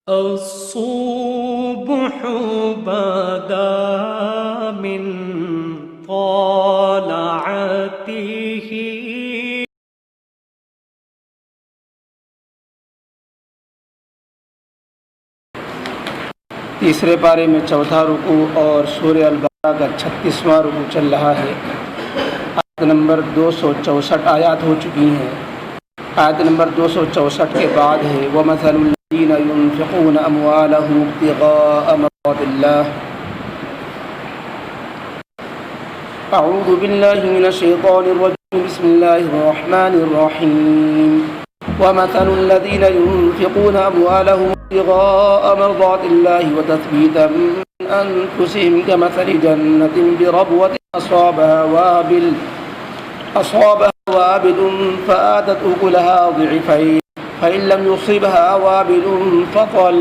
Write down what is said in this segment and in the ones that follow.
الصبح بدا من طلعته. تیسرے پارے میں چوتھا رکوع اور سورہ البقرہ کا 36واں رکوع چل رہا ہے۔ آیت نمبر 264 آیات ہو چکی ہیں۔ آیت نمبر 264 کے بعد ہے وَمَثَلُ الَّذِينَ يُنْفِقُونَ أَمْوَالَهُمُ ابْتِغَاءَ مَرْضَاتِ اللَّهِ أعوذ بالله من الشيطان الرجيم بسم الله الرحمن الرحيم وَمَثَلُ الَّذِينَ يُنْفِقُونَ أَمْوَالَهُمُ ابْتِغَاءَ مَرْضَاتِ اللَّهِ وَتَثْبِيتًا مِنْ أَنْفُسِهِمْ كَمَثَلِ جَنَّةٍ بِرَبْوَةٍ أصابها وابل فآتت أكلها ضعفين فإن لم يصبها وابل فطل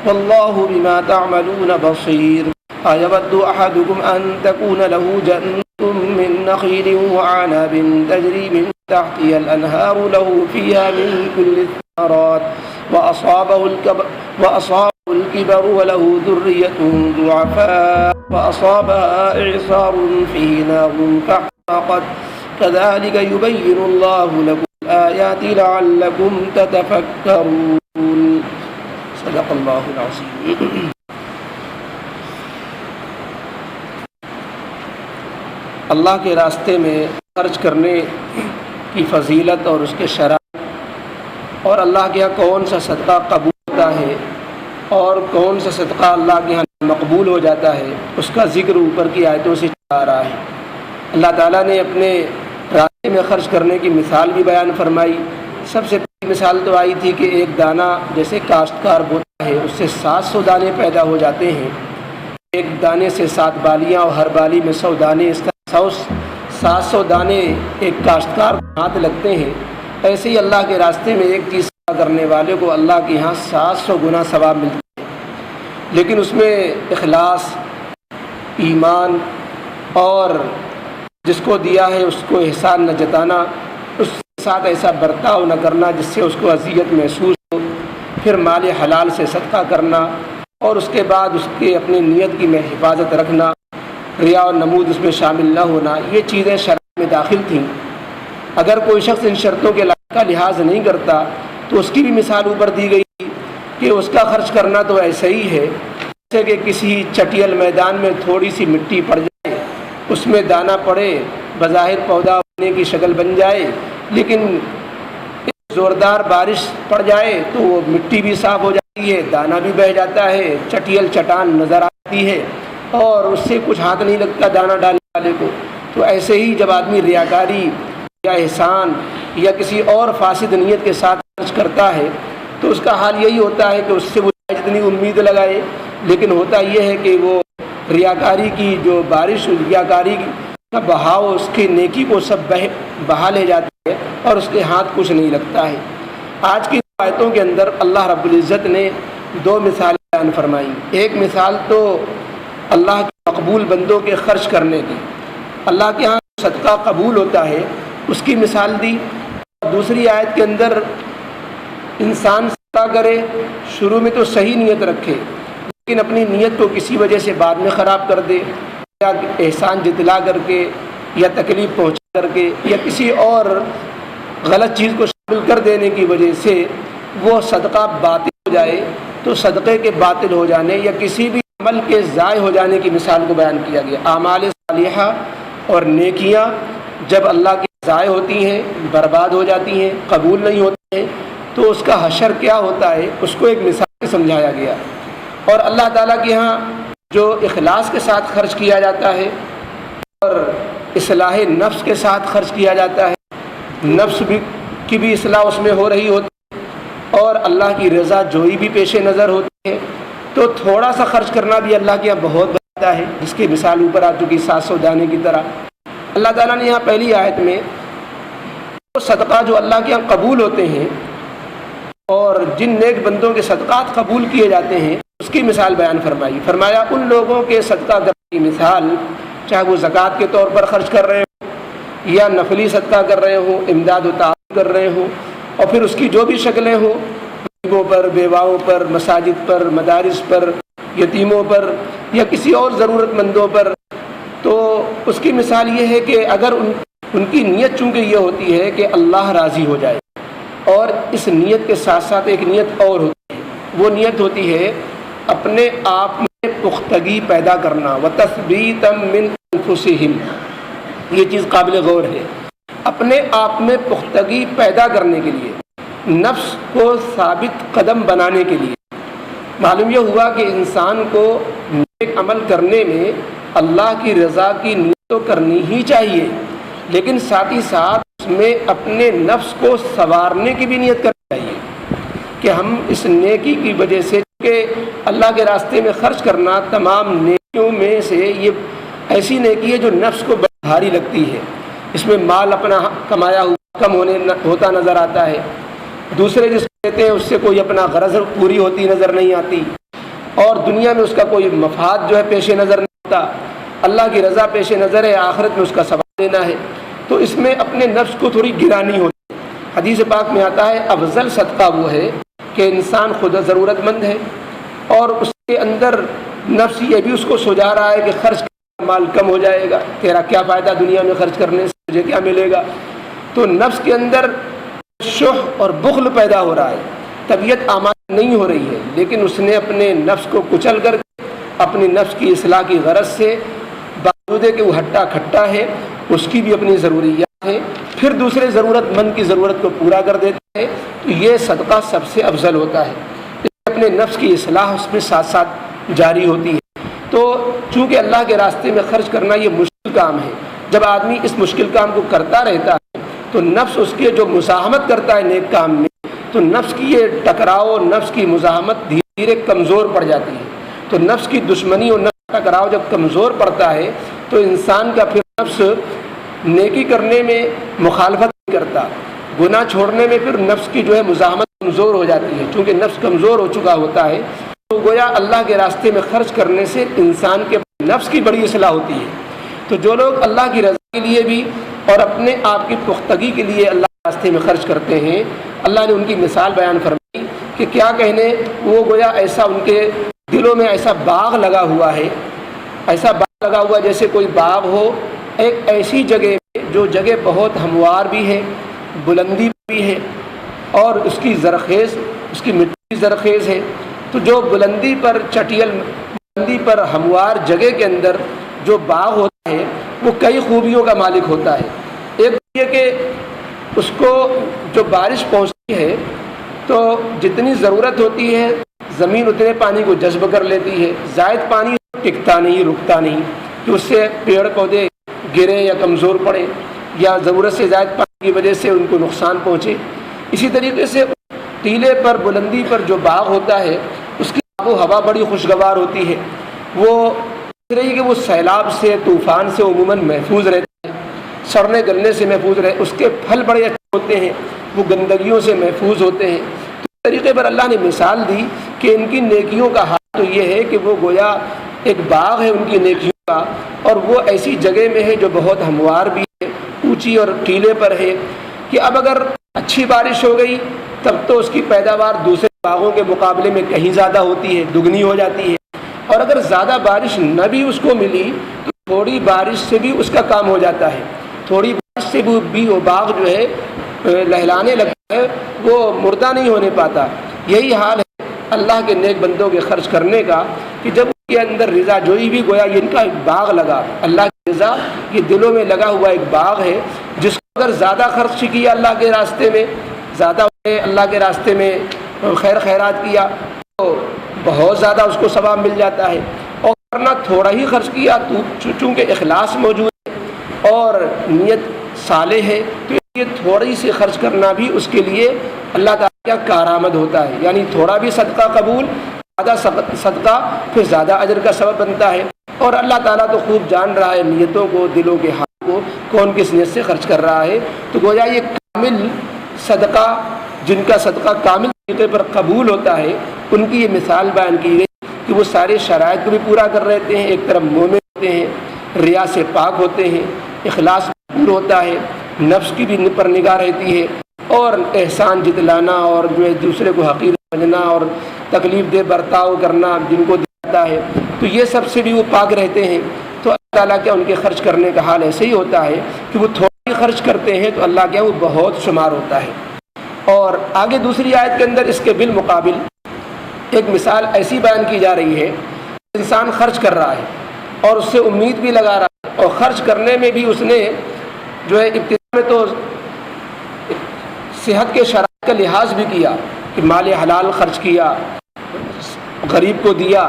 والله بما تعملون بصير أيود أحدكم أن تكون له جنة من نخيل وعنب تجري من تحتها الأنهار له فيها من كل الثمرات وأصابه الكبر وله ذرية ضعفاء فأصابها إعصار فيه نار فاحترقت كذلك يبين الله لكم الآيات لعلكم تتفكرون صدق الله العظيم۔ اللہ کے راستے میں خرچ کرنے کی فضیلت اور اس کے شرائط اور اللہ کے یہاں کون سا صدقہ قبول ہوتا ہے اور کون سا صدقہ اللہ کے یہاں مقبول ہو جاتا ہے، اس کا ذکر اوپر کی آیتوں سے چل رہا ہے۔ اللہ تعالیٰ نے اپنے راستے میں خرچ کرنے کی مثال بھی بیان فرمائی۔ سب سے پہلی مثال تو آئی تھی کہ ایک دانہ جیسے کاشتکار بوتا ہے اس سے 700 دانے پیدا ہو جاتے ہیں، ایک دانے سے 7 بالیاں اور ہر بالی میں 100 دانے، اس طرح 700 دانے ایک کاشتکار کو ہاتھ لگتے ہیں۔ ایسے ہی اللہ کے راستے میں ایک چیز کرنے والے کو اللہ کے یہاں 700 گنا ثواب ملتا ہے، لیکن اس میں اخلاص، ایمان اور جس کو دیا ہے اس کو احسان نہ جتانا، اس کے ساتھ ایسا برتاؤ نہ کرنا جس سے اس کو اذیت محسوس ہو، پھر مال حلال سے صدقہ کرنا اور اس کے بعد اس کے اپنی نیت کی میں حفاظت رکھنا، ریا اور نمود اس میں شامل نہ ہونا، یہ چیزیں شرع میں داخل تھیں۔ اگر کوئی شخص ان شرطوں کے کا لحاظ نہیں کرتا تو اس کی بھی مثال اوپر دی گئی کہ اس کا خرچ کرنا تو ایسا ہی ہے جیسے کہ کسی چٹیل میدان میں تھوڑی سی مٹی پڑ جائے، اس میں دانہ پڑے، بظاہر پودا ہونے کی شکل بن جائے، لیکن زوردار بارش پڑ جائے تو وہ مٹی بھی صاف ہو جاتی ہے، دانہ بھی بہہ جاتا ہے، چٹیل چٹان نظر آتی ہے اور اس سے کچھ ہاتھ نہیں لگتا دانہ ڈالنے والے کو۔ تو ایسے ہی جب آدمی ریاکاری یا احسان یا کسی اور فاسد نیت کے ساتھ خرچ کرتا ہے تو اس کا حال یہی ہوتا ہے کہ اس سے وہ جتنی امید لگائے، لیکن ہوتا یہ ہے کہ وہ ریاکاری کی جو بارش، ریاکاری کا بہاؤ اس کی نیکی کو سب بہا لے جاتا ہے اور اس کے ہاتھ کچھ نہیں لگتا ہے۔ آج کی آیتوں کے اندر اللہ رب العزت نے 2 مثالیں بیان فرمائی۔ ایک مثال تو اللہ کے مقبول بندوں کے خرچ کرنے کی، اللہ کے ہاں صدقہ قبول ہوتا ہے اس کی مثال دی، اور دوسری آیت کے اندر انسان صدقہ کرے، شروع میں تو صحیح نیت رکھے لیکن اپنی نیت کو کسی وجہ سے بعد میں خراب کر دے، یا احسان جتلا کر کے یا تکلیف پہنچا کر کے یا کسی اور غلط چیز کو شامل کر دینے کی وجہ سے وہ صدقہ باطل ہو جائے، تو صدقے کے باطل ہو جانے یا کسی بھی عمل کے ضائع ہو جانے کی مثال کو بیان کیا گیا۔ اعمال صالحہ اور نیکیاں جب اللہ کی ضائع ہوتی ہیں، برباد ہو جاتی ہیں، قبول نہیں ہوتی ہیں، تو اس کا حشر کیا ہوتا ہے اس کو ایک مثال سے سمجھایا گیا۔ اور اللہ تعالیٰ کے ہاں جو اخلاص کے ساتھ خرچ کیا جاتا ہے اور اصلاح نفس کے ساتھ خرچ کیا جاتا ہے، نفس کی بھی اصلاح اس میں ہو رہی ہوتی ہے اور اللہ کی رضا جوئی بھی پیش نظر ہوتی ہے، تو تھوڑا سا خرچ کرنا بھی اللہ کے یہاں بہت بڑا ہے، جس کی مثال اوپر آ چکی 700 دانے کی طرح۔ اللہ تعالیٰ نے یہاں پہلی آیت میں وہ صدقہ جو اللہ کے یہاں قبول ہوتے ہیں اور جن نیک بندوں کے صدقات قبول کیے جاتے ہیں اس کی مثال بیان فرمائی۔ فرمایا ان لوگوں کے صدقہ کرنے کی مثال، چاہے وہ زکوٰۃ کے طور پر خرچ کر رہے ہوں یا نفلی صدقہ کر رہے ہوں، امداد و تعاون کر رہے ہوں، اور پھر اس کی جو بھی شکلیں ہوں، غریبوں پر، بیواؤں پر، مساجد پر، مدارس پر، یتیموں پر یا کسی اور ضرورت مندوں پر، تو اس کی مثال یہ ہے کہ اگر ان کی نیت چونکہ یہ ہوتی ہے کہ اللہ راضی ہو جائے، اور اس نیت کے ساتھ ساتھ ایک نیت اور ہوتی ہے، وہ نیت ہوتی ہے اپنے آپ میں پختگی پیدا کرنا، وَتَثْبِيتًا مِّنْ أَنفُسِهِمْ، یہ چیز قابل غور ہے۔ اپنے آپ میں پختگی پیدا کرنے کے لیے، نفس کو ثابت قدم بنانے کے لیے، معلوم یہ ہوا کہ انسان کو نیک عمل کرنے میں اللہ کی رضا کی نیت تو کرنی ہی چاہیے، لیکن ساتھ ہی ساتھ اس میں اپنے نفس کو سنوارنے کی بھی نیت کرنی چاہیے کہ ہم اس نیکی کی وجہ سے کہ اللہ کے راستے میں خرچ کرنا تمام نیکیوں میں سے یہ ایسی نیکی ہے جو نفس کو بڑی بھاری لگتی ہے، اس میں مال اپنا کمایا ہوا کم ہوتا نظر آتا ہے، دوسرے جس کو کہتے ہیں اس سے کوئی اپنا غرض پوری ہوتی نظر نہیں آتی، اور دنیا میں اس کا کوئی مفاد جو ہے پیش نظر نہیں ہوتا، اللہ کی رضا پیش نظر ہے، آخرت میں اس کا ثواب لینا ہے، تو اس میں اپنے نفس کو تھوڑی گرانی ہوتی ہے۔ حدیث پاک میں آتا ہے افضل صدقہ وہ ہے کہ انسان خود ضرورت مند ہے اور اس کے اندر نفس یہ بھی اس کو سجا رہا ہے کہ خرچ مال کم ہو جائے گا، تیرا کیا فائدہ دنیا میں خرچ کرنے سے، مجھے کیا ملے گا، تو نفس کے اندر شح اور بخل پیدا ہو رہا ہے، طبیعت آمادہ نہیں ہو رہی ہے، لیکن اس نے اپنے نفس کو کچل کر اپنی نفس کی اصلاح کی غرض سے، باوجود کہ وہ ہٹا کھٹا ہے، اس کی بھی اپنی ضروریات ہیں، پھر دوسرے ضرورت مند کی ضرورت کو پورا کر دیتا ہے، تو یہ صدقہ سب سے افضل ہوتا ہے، اپنے نفس کی اصلاح اس میں ساتھ ساتھ جاری ہوتی ہے۔ تو چونکہ اللہ کے راستے میں خرچ کرنا یہ مشکل کام ہے، جب آدمی اس مشکل کام کو کرتا رہتا ہے تو نفس اس کے جو مزاحمت کرتا ہے نیک کام میں، تو نفس کی یہ ٹکراؤ، نفس کی مزاحمت دھیرے دھیرے کمزور پڑ جاتی ہے، تو نفس کی دشمنی اور نفس کا ٹکراؤ جب کمزور پڑتا ہے تو انسان کا پھر نفس نیکی کرنے میں مخالفت نہیں کرتا، گناہ چھوڑنے میں پھر نفس کی جو ہے مزاحمت کمزور ہو جاتی ہے، چونکہ نفس کمزور ہو چکا ہوتا ہے، تو گویا اللہ کے راستے میں خرچ کرنے سے انسان کے نفس کی بڑی اصلاح ہوتی ہے۔ تو جو لوگ اللہ کی رضا کے لیے بھی اور اپنے آپ کی پختگی کے لیے اللہ کے راستے میں خرچ کرتے ہیں، اللہ نے ان کی مثال بیان فرمائی کہ کیا کہنے، وہ گویا ایسا ان کے دلوں میں ایسا باغ لگا ہوا ہے، ایسا باغ لگا ہوا جیسے کوئی باغ ہو ایک ایسی جگہ میں جو جگہ بہت ہموار بھی ہے، بلندی بھی ہے، اور اس کی زرخیز، اس کی مٹی زرخیز ہے، تو جو بلندی پر چٹیل، بلندی پر ہموار جگہ کے اندر جو باغ ہوتا ہے وہ کئی خوبیوں کا مالک ہوتا ہے۔ ایک یہ کہ اس کو جو بارش پہنچتی ہے تو جتنی ضرورت ہوتی ہے زمین اتنے پانی کو جذب کر لیتی ہے، زائد پانی ٹکتا نہیں، رکتا نہیں کہ اس سے پیڑ پودے گرے یا کمزور پڑے یا ضرورت سے زائد پانی کی وجہ سے ان کو نقصان پہنچے۔ اسی طریقے سے ٹیلے پر، بلندی پر جو باغ ہوتا ہے اس کی آب و ہوا بڑی خوشگوار ہوتی ہے، وہ اس طرح کہ وہ سیلاب سے، طوفان سے عموماً محفوظ رہتا ہے، سڑنے گلنے سے محفوظ رہے، اس کے پھل بڑے اچھے ہوتے ہیں، وہ گندگیوں سے محفوظ ہوتے ہیں۔ تو اس طریقے پر اللہ نے مثال دی کہ ان کی نیکیوں کا حال تو یہ ہے کہ وہ گویا ایک باغ ہے ان کی نیکیوں کا، اور وہ ایسی جگہ میں ہے جو بہت ہموار بھی ہے، اونچی اور ٹیلے پر ہے، کہ اب اگر اچھی بارش ہو گئی تب تو اس کی پیداوار دوسرے باغوں کے مقابلے میں کہیں زیادہ ہوتی ہے، دگنی ہو جاتی ہے، اور اگر زیادہ بارش نہ بھی اس کو ملی تو تھوڑی بارش سے بھی اس کا کام ہو جاتا ہے، تھوڑی بارش سے بھی وہ باغ جو ہے لہلانے لگتا ہے، وہ مردہ نہیں ہونے پاتا۔ یہی حال ہے اللہ کے نیک بندوں کے خرچ کرنے کا، کہ جب ان کے اندر رضا جوئی بھی گویا یہ ان کا ایک باغ لگا، اللہ کی رضا یہ دلوں میں لگا ہوا ایک باغ ہے، جس کو اگر زیادہ خرچ کیا اللہ کے راستے میں، زیادہ اللہ کے راستے میں خیر خیرات کیا تو بہت زیادہ اس کو ثواب مل جاتا ہے، اور ورنہ تھوڑا ہی خرچ کیا تو چونکہ اخلاص موجود ہے اور نیت صالح ہے تو یہ تھوڑی سی خرچ کرنا بھی اس کے لیے اللہ تعالیٰ کا کارآمد ہوتا ہے، یعنی تھوڑا بھی صدقہ قبول، زیادہ صدقہ پھر زیادہ اجر کا سبب بنتا ہے، اور اللہ تعالیٰ تو خوب جان رہا ہے نیتوں کو، دلوں کے حال کو، کون کس نیت سے خرچ کر رہا ہے۔ تو گویا یہ کامل صدقہ، جن کا صدقہ کامل طریقے پر قبول ہوتا ہے، ان کی یہ مثال بیان کی گئی کہ وہ سارے شرائط کو بھی پورا کر رہتے ہیں، ایک طرف مومن ہوتے ہیں، ریا سے پاک ہوتے ہیں، اخلاص پور ہوتا ہے، نفس کی بھی پر نگاہ رہتی ہے، اور احسان جتلانا اور جو ہے دوسرے کو حقیر سمجھنا اور تکلیف دہ برتاؤ کرنا جن کو دیتا ہے، تو یہ سب سے بھی وہ پاک رہتے ہیں۔ تو اللہ تعالیٰ کیا ان کے خرچ کرنے کا حال ایسے ہی ہوتا ہے کہ وہ تھوڑی خرچ کرتے ہیں تو اللہ کیا وہ بہت شمار ہوتا ہے۔ اور آگے دوسری آیت کے اندر اس کے بالمقابل ایک مثال ایسی بیان کی جا رہی ہے، انسان خرچ کر رہا ہے اور اس سے امید بھی لگا رہا ہے، اور خرچ کرنے میں بھی اس نے جو ہے ابتدا میں تو صحت کے شرائط کا لحاظ بھی کیا کہ مال حلال خرچ کیا، غریب کو دیا،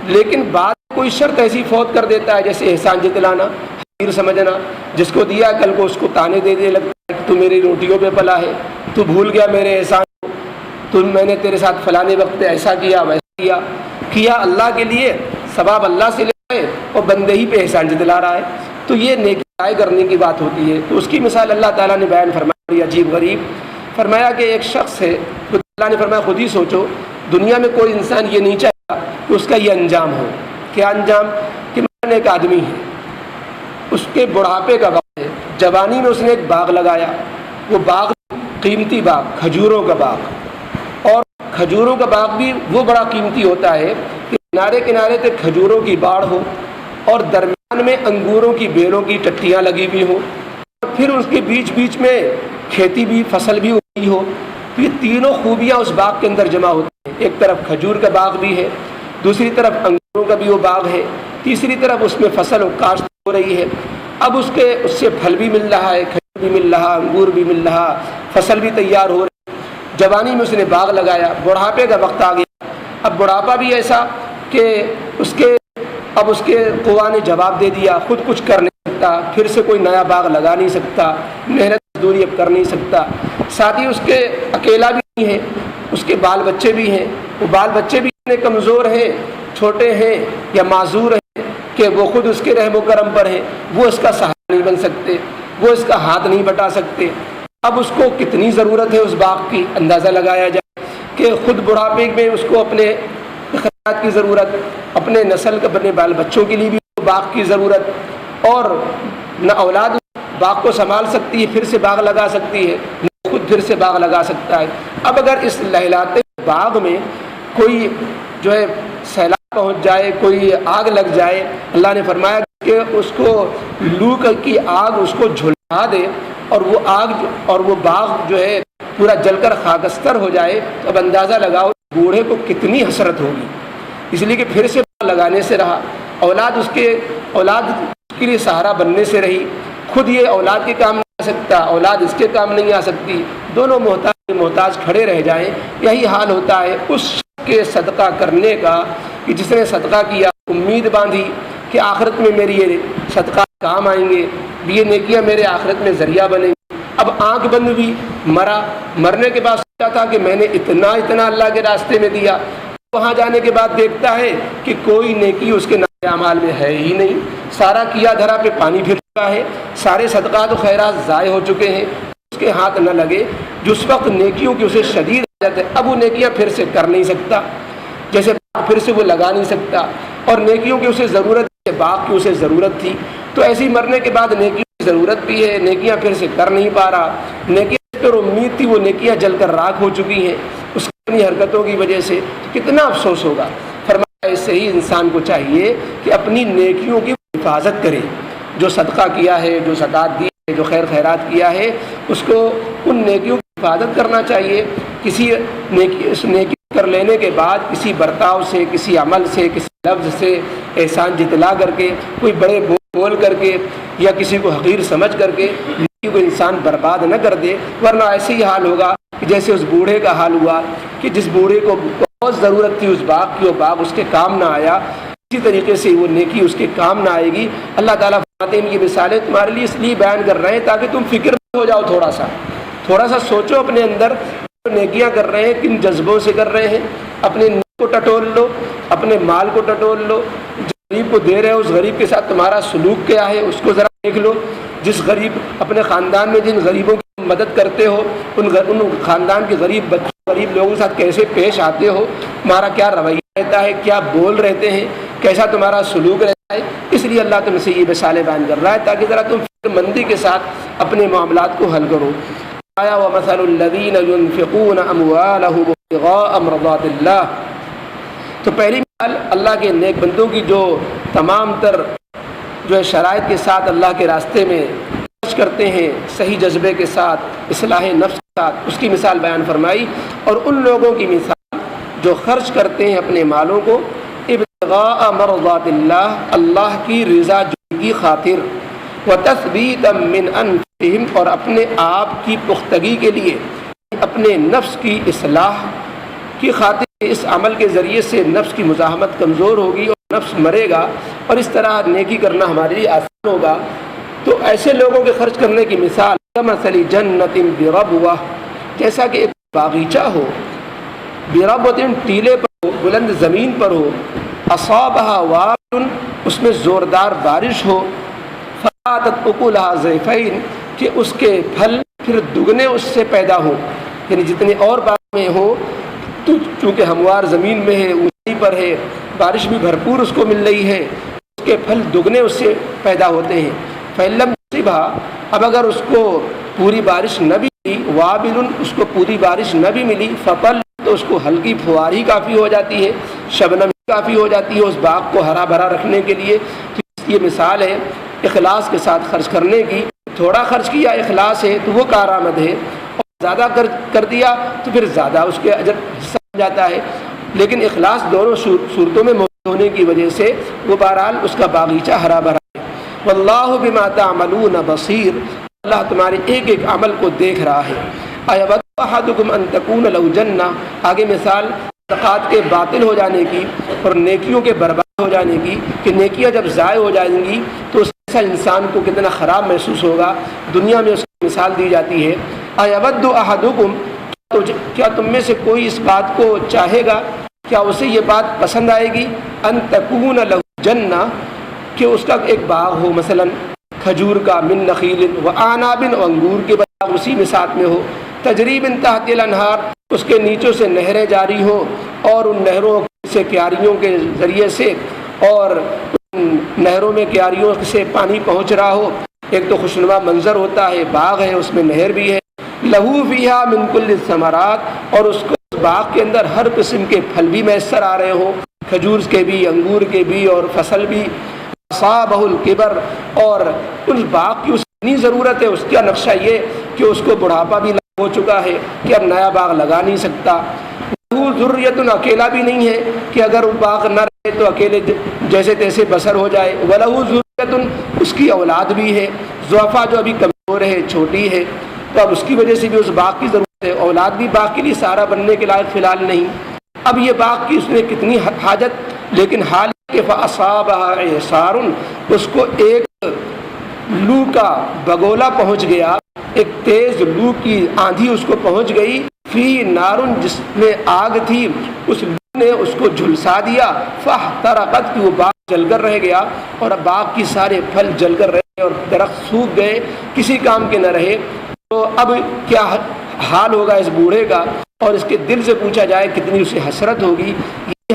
لیکن بعد کوئی شرط ایسی فوت کر دیتا ہے جیسے احسان جتلانا، حقیر سمجھنا، جس کو دیا کل کو اس کو تانے دے لگتا ہے کہ تو میری روٹیوں پہ پلا ہے، تو بھول گیا میرے احسان کو، میں نے تیرے ساتھ فلانے وقت پہ ایسا کیا ویسا کیا اللہ کے لیے، ثواب اللہ سے لے رہے اور بندے ہی پہ احسان جتلا رہا ہے، تو یہ نیکی کرنے کی بات ہوتی ہے۔ تو اس کی مثال اللہ تعالیٰ نے بیان فرمایا عجیب غریب، فرمایا کہ ایک شخص ہے، تو اللہ نے فرمایا خود ہی سوچو، دنیا میں کوئی انسان یہ نہیں چاہتا کہ اس کا یہ انجام ہو۔ کیا انجام؟ کہ مثلاً ایک آدمی ہے، اس کے بڑھاپے کا وقت ہے، جوانی میں اس نے ایک باغ لگایا، وہ باغ قیمتی باغ، کھجوروں کا باغ، اور کھجوروں کا باغ بھی وہ بڑا قیمتی ہوتا ہے کہ کنارے کنارے تک کھجوروں کی باڑ ہو اور درمیان میں انگوروں کی بیلوں کی ٹٹیاں لگی ہوئی ہوں، اور پھر اس کے بیچ بیچ میں کھیتی بھی، فصل بھی ہوئی ہو، تو یہ تینوں خوبیاں اس باغ کے اندر جمع ہوتی ہیں۔ ایک طرف کھجور کا باغ بھی ہے، دوسری طرف انگوروں کا بھی وہ باغ ہے، تیسری طرف اس میں فصل و کاشت ہو رہی ہے، اب اس سے پھل بھی مل رہا ہے، کھجور بھی مل رہا، انگور بھی مل رہا، فصل بھی تیار ہو رہی۔ جوانی میں اس نے باغ لگایا، بڑھاپے کا وقت آ گیا، اب بڑھاپا بھی ایسا کہ اس کے قوا نے جواب دے دیا، خود کچھ کر نہیں سکتا، پھر سے کوئی نیا باغ لگا نہیں سکتا، محنت مزدوری اب کر نہیں سکتا، ساتھ ہی اس کے اکیلا بھی نہیں ہے، اس کے بال بچے بھی ہیں، وہ بال بچے بھی اتنے کمزور ہیں، چھوٹے ہیں یا معذور ہیں کہ وہ خود اس کے رحم و کرم پر ہیں، وہ اس کا سہارا نہیں بن سکتے، وہ اس کا ہاتھ نہیں بٹا سکتے۔ اب اس کو کتنی ضرورت ہے اس باغ کی، اندازہ لگایا جائے کہ خود بڑھاپے میں اس کو اپنے اخراجات کی ضرورت، اپنے نسل کے اپنے بال بچوں کے لیے بھی باغ کی ضرورت، اور نہ اولاد باغ کو سنبھال سکتی ہے، پھر سے باغ لگا سکتی ہے، نہ خود پھر سے باغ لگا سکتا ہے۔ اب اگر اس لہلاتے باغ میں کوئی جو ہے سیلاب پہنچ جائے، کوئی آگ لگ جائے، اللہ نے فرمایا کہ اس کو لو کی آگ اس کو جھلسا دے، اور وہ آگ اور وہ باغ جو ہے پورا جل کر خاکستر ہو جائے، تو اب اندازہ لگاؤ بوڑھے کو کتنی حسرت ہوگی، اس لیے کہ پھر سے لگانے سے رہا، اولاد اس کے لیے سہارا بننے سے رہی، خود یہ اولاد کے کام نہیں آ سکتا، اولاد اس کے کام نہیں آ سکتی، دونوں محتاج کھڑے رہ جائیں۔ یہی حال ہوتا ہے اس کے صدقہ کرنے کا کہ جس نے صدقہ کیا، امید باندھی کہ آخرت میں میری یہ صدقہ کام آئیں گے، یہ نیکیاں میرے آخرت میں ذریعہ بنیں گی۔ اب آنکھ بند ہوئی، مرنے کے بعد سوچا تھا کہ میں نے اتنا اللہ کے راستے میں دیا، وہاں جانے کے بعد دیکھتا ہے کہ کوئی نیکی اس کے نامے اعمال میں ہے ہی نہیں، سارا کیا دھرا پہ پانی پھر چکا ہے، سارے صدقات و خیرات ضائع ہو چکے ہیں، اس کے ہاتھ نہ لگے۔ جس وقت نیکیوں کی اسے شدید عادت ہے، اب وہ نیکیاں پھر سے کر نہیں سکتا، جیسے پھر سے وہ لگا نہیں سکتا، اور نیکیوں کی اسے ضرورت ہے، باغ کی اسے ضرورت تھی، تو ایسی مرنے کے بعد نیکیوں کی ضرورت بھی ہے، نیکیاں پھر سے کر نہیں پا رہا، نیکیاں پر امید تھی وہ نیکیاں جل کر راکھ ہو چکی ہیں اس کی اپنی حرکتوں کی وجہ سے، کتنا افسوس ہوگا۔ فرمایا ایسے ہی انسان کو چاہیے کہ اپنی نیکیوں کی حفاظت کرے، جو صدقہ کیا ہے، جو زکوٰۃ دی ہے، جو خیر خیرات کیا ہے، اس کو ان نیکیوں کی حفاظت کرنا چاہیے۔ کسی نیکی کر لینے کے بعد کسی برتاؤ سے، کسی عمل سے، کسی لفظ سے احسان جتلا کر کے، کوئی بڑے بول کر کے یا کسی کو حقیر سمجھ کر کے نیکی کو انسان برباد نہ کر دے، ورنہ ایسے ہی حال ہوگا کہ جیسے اس بوڑھے کا حال ہوا کہ جس بوڑھے کو بہت ضرورت تھی اس باغ کی، وہ باغ اس کے کام نہ آیا، اسی طریقے سے وہ نیکی اس کے کام نہ آئے گی۔ اللہ تعالیٰ فرماتے ہیں یہ مثالیں تمہارے لیے اس لیے بیان کر رہے ہیں تاکہ تم فکر مند ہو جاؤ، تھوڑا سا سوچو اپنے اندر، نیکیاں کر رہے ہیں کن جذبوں سے کر رہے ہیں، اپنے نیک کو ٹٹول لو، اپنے مال کو ٹٹول لو، جو غریب کو دے رہے ہو اس غریب کے ساتھ تمہارا سلوک کیا ہے اس کو ذرا دیکھ لو، جس غریب اپنے خاندان میں جن غریبوں کی مدد کرتے ہو ان خاندان کے غریب بچوں، غریب لوگوں کے ساتھ کیسے پیش آتے ہو، تمہارا کیا رویہ رہتا ہے، کیا بول رہتے ہیں، کیسا تمہارا سلوک رہتا ہے۔ اس لیے اللہ تم سے یہ مثالیں بیان کر رہا ہے تاکہ ذرا تم فکر مندی کے ساتھ اپنے معاملات کو حل کرو۔ آیا وَمَثَلُ الَّذِينَ يُنْفِقُونَ أَمْوَالَهُمُ ابْتِغَاءَ مَرْضَاتِ اللَّهِ۔ تو پہلی مثال اللہ کے نیک بندوں کی جو تمام تر جو ہے شرائط کے ساتھ اللہ کے راستے میں خرچ کرتے ہیں، صحیح جذبے کے ساتھ، اصلاح نفس کے ساتھ، اس کی مثال بیان فرمائی۔ اور ان لوگوں کی مثال جو خرچ کرتے ہیں اپنے مالوں کو ابتغاء مرضات اللہ، اللہ کی رضا جوئی کی خاطر، وتثبیتا من انفسہم، اور اپنے آپ کی پختگی کے لیے، اپنے نفس کی اصلاح کی خاطر۔ اس عمل کے ذریعے سے نفس کی مزاحمت کمزور ہوگی اور نفس مرے گا، اور اس طرح نیکی کرنا ہمارے لیے آسان ہوگا۔ تو ایسے لوگوں کے خرچ کرنے کی مثال کمثل جنت بربوہ، جیسا کہ ایک باغیچہ ہو، بربوۃ، ٹیلے پر ہو، بلند زمین پر ہو، اصابها وابل، اس میں زوردار بارش ہو، فآتت اکلها ضعفین، کہ اس کے پھل پھر دگنے اس سے پیدا ہوں، یعنی جتنے اور باغ میں ہو، تو چونکہ ہموار زمین میں ہے، اونچائی پر ہے، بارش بھی بھرپور اس کو مل رہی ہے، اس کے پھل دگنے اس سے پیدا ہوتے ہیں۔ فَإِن لَّمْ يُصِبْهَا، اب اگر اس کو پوری بارش نہ بھی ملی، وابل، اس کو پوری بارش نہ بھی ملی، فطل، تو اس کو ہلکی پھوار ہی کافی ہو جاتی ہے، شبنم کافی ہو جاتی ہے اس باغ کو ہرا بھرا رکھنے کے لیے۔ تو یہ مثال ہے اخلاص کے ساتھ خرچ کرنے کی۔ تھوڑا خرچ کیا، اخلاص ہے تو وہ کارآمد ہے، اور زیادہ کر دیا تو پھر زیادہ اس کے اجر حصہ ہو جاتا ہے۔ لیکن اخلاص دونوں صورتوں میں موجود ہونے کی وجہ سے وہ بہرحال اس کا باغیچہ ہرا بھرا ہے۔ واللہ بما تعملون بصیر، اللہ تمہارے ایک ایک عمل کو دیکھ رہا ہے۔ ایود احدکم ان تکون لہ جنہ، آگے مثال صدقات کے باطل ہو جانے کی اور نیکیوں کے برباد ہو جانے کی، کہ نیکیاں جب ضائع ہو جائیں گی تو اس ایسا انسان کو کتنا خراب محسوس ہوگا۔ دنیا میں اس کی مثال دی جاتی ہے، ایود احدکم، تو کیا تم میں سے کوئی اس بات کو چاہے گا، کیا اسے یہ بات پسند آئے گی، ان تکون لہ جنہ، کہ اس کا ایک باغ ہو، مثلا کھجور کا، من نخیل و اعناب، و انگور کے باغ اسی میں ساتھ میں ہو، تجری من تحت الانہار، اس کے نیچوں سے نہریں جاری ہوں، اور ان نہروں سے کیاریوں کے ذریعے سے، اور ان نہروں میں کیاریوں سے پانی پہنچ رہا ہو۔ ایک تو خوشنما منظر ہوتا ہے، باغ ہے، اس میں نہر بھی ہے، لہو فیہا من کل الثمرات، اور اس کو اس باغ کے اندر ہر قسم کے پھل بھی میسر آ رہے ہوں، کھجور کے بھی، انگور کے بھی، اور فصل بھی۔ اصابہ الکبر، اور اس باغ کی اس کی ضرورت ہے، اس کا نقشہ یہ کہ اس کو بڑھاپا بھی ہو چکا ہے کہ اب نیا باغ لگا نہیں سکتا۔ وہ ذریۃ، اکیلا بھی نہیں ہے کہ اگر وہ باغ نہ رہے تو اکیلے جیسے تیسے بسر ہو جائے۔ وَلَهُ ذُرِّيَّةٌ، اس کی اولاد بھی ہے، ضعفا جو ابھی کمزور ہے، چھوٹی ہے، تو اب اس کی وجہ سے بھی اس باغ کی ضرورت ہے، اولاد بھی باغ کے لیے سارا بننے کے لائق فی الحال نہیں۔ اب یہ باغ کی اس نے کتنی حاجت، لیکن حال کہ فَأَصَابَهَا إِعْصَارٌ، اس کو ایک لو کا بگولا پہنچ گیا، ایک تیز لو کی آندھی اس کو پہنچ گئی، فی نارن، جس میں آگ تھی، اس لو نے اس کو جھلسا دیا، فاحترقت، کہ وہ باغ جل کر رہ گیا، اور اب باغ کی سارے پھل جل کر رہ گئے اور درخت سوکھ گئے، کسی کام کے نہ رہے۔ تو اب کیا حال ہوگا اس بوڑھے کا، اور اس کے دل سے پوچھا جائے کتنی اسے حسرت ہوگی۔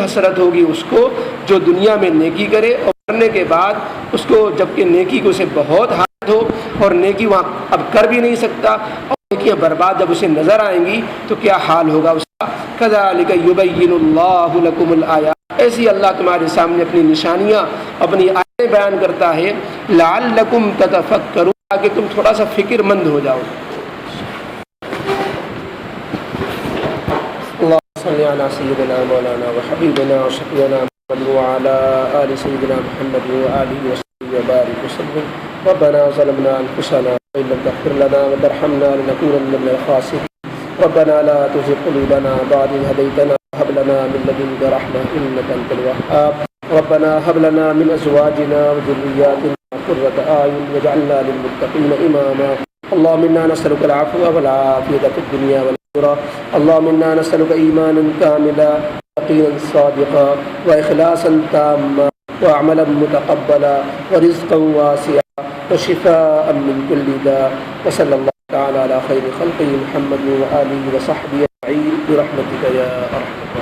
حسرت ہوگی اس کو جو دنیا میں نیکی کرے، اور کرنے کے بعد اس کو جبکہ نیکی کو اسے بہت حاجت ہو، اور نیکی وہاں اب کر بھی نہیں سکتا، اور نیکیاں برباد جب اسے نظر آئیں گی تو کیا حال ہوگا اس کا۔ کذالک یبین اللہ لکم الآیات، ایسی اللہ تمہارے سامنے اپنی نشانیاں، اپنی آیتیں بیان کرتا ہے، لعلکم تتفکرون، تاکہ تم تھوڑا سا فکر مند ہو جاؤ۔ صلی علی سیدنا مولانا و حبیبنا و شفیعنا محمد وعلی آل سیدنا محمد وآلہ وصحبہ وبارک وسلم۔ ربنا ظلمنا انفسنا وإن لم تغفر لنا وترحمنا لنكونن من الخاسرين۔ ربنا لا تزغ قلوبنا بعد إذ هديتنا وهب لنا من لدنك رحمة إنك أنت الوهاب۔ ربنا هب لنا من أزواجنا وذرياتنا قرة أعين واجعلنا للمتقين إماما۔ اللهم إنا نسألك العفو والعافية في الدنيا والآخرة۔ اللهم إنا نسألك إيمانا كاملا، يقينا صادقا، وإخلاصا تاما، وعملا متقبلا، ورزقا واسعا، وشفاء من كل داء، وصلى الله تعالى على خير خلقه محمد وآله وصحبه أجمعين برحمتك يا أرحم الراحمين۔